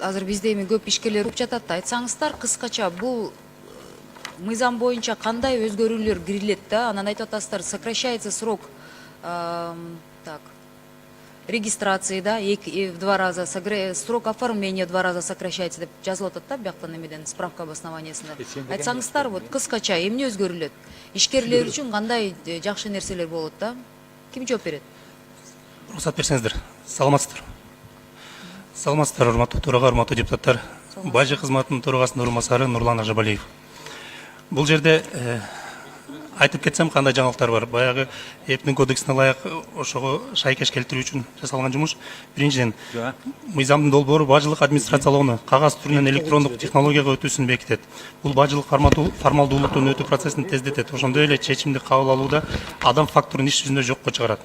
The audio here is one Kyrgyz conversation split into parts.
Азыр бизде эми көп ишкерлер уруп жатат да. Айтсаңыздар, кыскача бул мыйзам боюнча кандай өзгөрүүлөр кирилет да? Анан айтып атасыздар, сокращается срок так, регистрации, да, в 2 раза, срок оформления в 2 раза сокращается деп жазылып атат да, бияктан эмеден справка обоснованиясында. Айтсаңыздар, вот кыскача эмне өзгөрүлөт? Ишкерлер үчүн кандай жакшы нерселер болот да? Ким жооп берет? Уруксат берсеңиздер. Саламатсыздар. Саламатсыздар, урматтуу төрага, урматтуу депутаттар. Бажы кызматынын төрагасынын орун басары Нурлан Ажабалиев. Бул жерде айтып кетсем кандай жаңылыктар бар. Баягы Эрктин кодексине ылайык ошого шайкеш келтирүү үчүн жасалган жумуш. Биринчиден, мыйзамдын долбоору бажылык администрациялоону кагаз түрүнөн электрондук технологияга өтүүсүн бекитет. Бул бажылык формалдуулуктун өтүү процессин тездетет. Ошондой эле чечимди кабыл алууда адам факторун иш жүзүндө жокко чыгарат.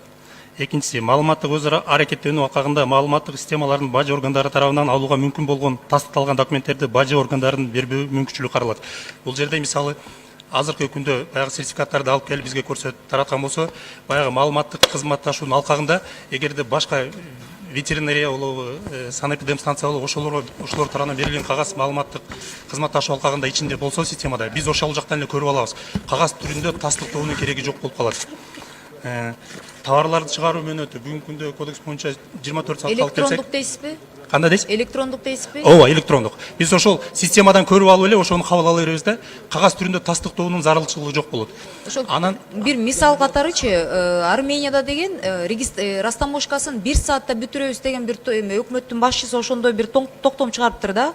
Экинчиси, маалыматтык өз ара аракеттенүү акагында маалыматтык системалардын бажы органдары тарабынан алууга мүмкүн болгон тастыкталган документтерди бажы органдарынын бербөө мүмкүнчүлүгү каралат. Бул жерде мисалы азыркы күндө баягы сертификаттарды алып келип бизге тараткан болсо, баягы маалыматтык кызматташуунун алкагында эгерде башка ветеринария болобу, санэпидемстанция болобу, ошолор тарабынан берилген кагаз маалыматтык кызматташуу алкагында ичинде болсо системада, биз ошол жактан эле көрүп алабыз. Кагаз түрүндө тастыктоонун кереги жок болуп калат. Товарларды чыгаруу мөөнөтү бүгүнкү күндө кодекс боюнча 24 саат калып келсек. Электрондук дейсизби? Кандай дейсиз? Электрондук дейсизби? Ооба, электрондук. Биз ошол системадан көрүп алып эле ошону кабыл ала беребиз да, кагаз түрүндө тастыктоонун зарылчылыгы жок болот. Анан бир мисал катарычы, Арменияда деген растаможкасын 1 саатта бүтүрөбүз деген бир өкмөттүн башчысы ошондой бир токтом чыгарыптыр да.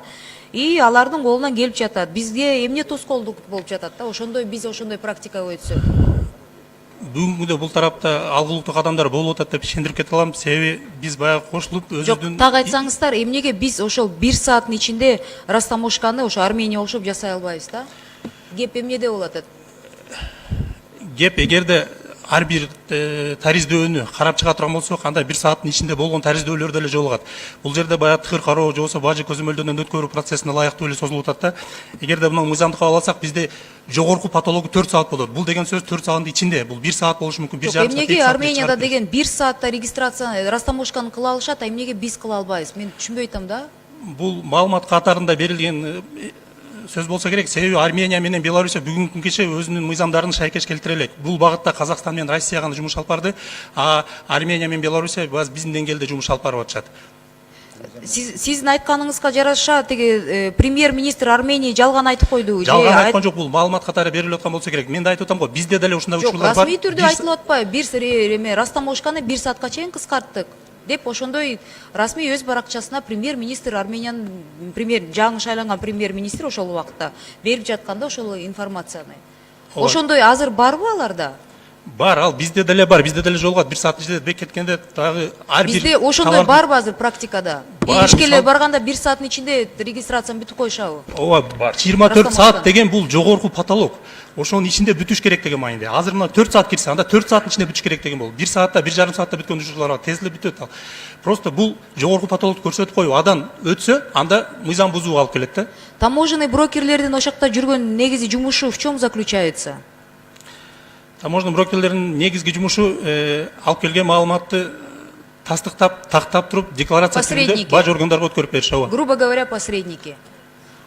И алардын колунан келип жатат. Бизге эмне тоскоолдук болуп жатат да, ошондой биз ошондой практикага өтсөк. Бүгүнкү күндө бул тарапта алгылыктуу кадамдар болуп атат деп ишендирип кете алам. Себеби биз баягы кошулуп өзүбүздүн Жок, так айтсаңыздар, эмнеге биз ошол 1 сааттын ичинде растаможканы ошо Армения окшоп жасай албайбыз да? Кеп эмнеде болуп атат? Кеп эгерде ар бир тариздөөнү карап чыга турган болсок, анда 1 сааттын ичинде болгон тариздөөлөр деле жолугат. Бул жерде баягы тыгыр кароо же болбосо бажы көзөмөлдөнөн өткөрүү процессине ылайыктуу эле созулуп атат да. Эгерде мына мыйзамды кабыл алсак, бизде жогорку патологу 4 саат болот. Бул деген сөз 4 сааттын ичинде. Бул 1 саат болушу мүмкүн. Эмнеге Арменияда деген 1 саатта регистрация растаможканы кыла алышат, а эмнеге биз кыла албайбыз? Мен түшүнбөй атам да. Бул маалымат катарында берилген сөз болсо керек. Себеби Армения менен Белоруссия бүгүнкү күнчө өзүнүн мыйзамдарын шайкеш келтире элек. Бул багытта Казакстан менен Россия гана жумуш алып барды, а Армения менен Белоруссия биздин деңгээлде жумуш алып барып атышат. Сиздин айтканыңызга жараша тиги премьер-министр Армения жалган айтып койду. Жалган айткан жок, бул маалымат катары берилип аткан болсо керек. Мен да айтып атам го, бизде деле ушундай учурлар бар. Расмий түрдө айтылып атпайбы? Бир растаможканы 1 саатка чейин кыскарттык деп ошондой расмий өз баракчасына премьер-министр Армениянын жаңы шайланган премьер-министр ошол убакытта берип жатканда ошол информацияны. Ошондой азыр барбы аларда? Бар, ал bizde деле бар, bizde деле жолугат. 1 саат ичинде бек кеткенде дагы ар бир Бизде ошондой барбы азыр практикада? Ишкерлер барганда 1 сааттын ичинде регистрацияны бүтүп коюшабы? Ооба, 24 саат деген бул жогорку потолок. Ошонун ичинде бүтүш керек деген мааниде. Азыр мына 4 саат кирсе, анда 4 сааттын ичинде бүтүш керек деген болду. 1 саатта, 1,5 саатта бүткөн учурлар бар. Тез эле бүтөт ал. Просто бул жогорку потолокту көрсөтүп коюп, адан өтсө, анда мыйзам бузууга алып келет да. Таможенный брокерлердин ошакта жүргөн негизи жумушу в чем заключается? Таможенный брокерлердин негизги жумушу алып келген маалыматты тастыктап, тактап туруп, декларация түрүндө баж органдарга өткөрүп бериши. Грубо говоря, посредники.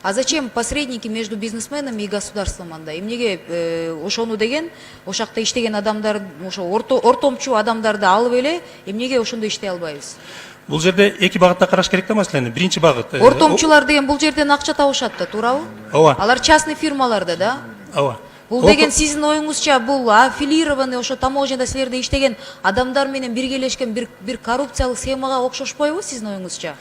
А зачем посредники между бизнесменами и государством анда? Эмнеге ошону деген, ошакта иштеген адамдар, ошо ортомчу адамдарды алып эле, эмнеге ошондой иштей албайбыз? Бул жерде эки багытта караш керек да маселени. Биринчи багыт. Ортомчулар деген бул жерден акча табышат да, туурабы? Ооба. Алар частный фирмаларда да? Ооба. Бул деген сиздин оюңузча бул аффилированный ошо таможняда силерде иштеген адамдар менен биргелешкен бир коррупциялык схемага окшошпойбу сиздин оюңузча?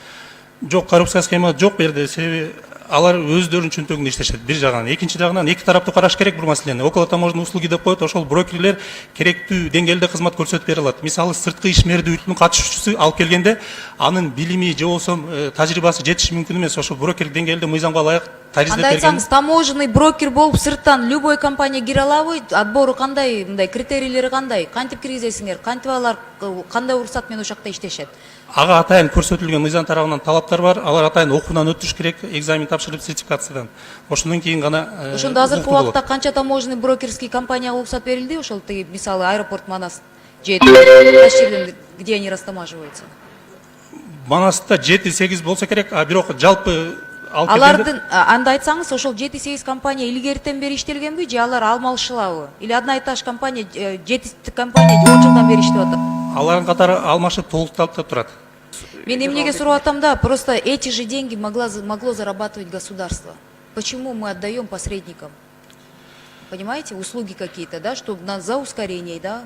Жок, коррупция схема жок берди. Себеби алар өздөрүнүн чөнтөгүндө иштешет бир жагынан. Экинчи жагынан эки тараптуу караш керек бул маселени. Около таможенный услуги деп коет, ошол брокерлер керектүү деңгээлде кызмат көрсөтүп бере алат. Мисалы сырткы ишмердүүлүктүн катышуучусу алып келгенде анын билими же болбосо тажрыйбасы жетиши мүмкүн эмес. Ошол брокер деңгээлде мыйзамга ылайык тариздеп берген. Анда айтсаңыз, таможенный брокер болуп сырттан любой компания кире алабы? Отбору кандай, мындай критерийлери кандай? Кантип киргизесиңер? Кантип алар кандай уруксат менен ошакта иштешет? Ага атайын көрсөтүлгөн мыйзам тарабынан талаптар бар. Алар атайын окуудан өтүш керек, экзамен тапшырып сертификациядан. Ошондон кийин гана Ошондо азыркы убакта канча таможенный брокерский компанияга уруксат берилди? Ошол тиги мисалы аэропорт Манас же кайсы жерден, где они растамаживаются? Манаста 7-8 болса керек, а бирок жалпы алып келгенде Алардын анда айтсаңыз, ошол 7-8 компания илгертен бери иштелгенби же алар алмашылабы? Или одна и та же компания, 7 компания 10 жылдан бери иштеп атат? алардын катары алмашып толукталып турат. Мен эмнеге сурап атам да, просто эти же деньги могло зарабатывать государство. Почему мы отдаем посредникам? Понимаете, услуги какие-то, да, чтобы за ускорение, да,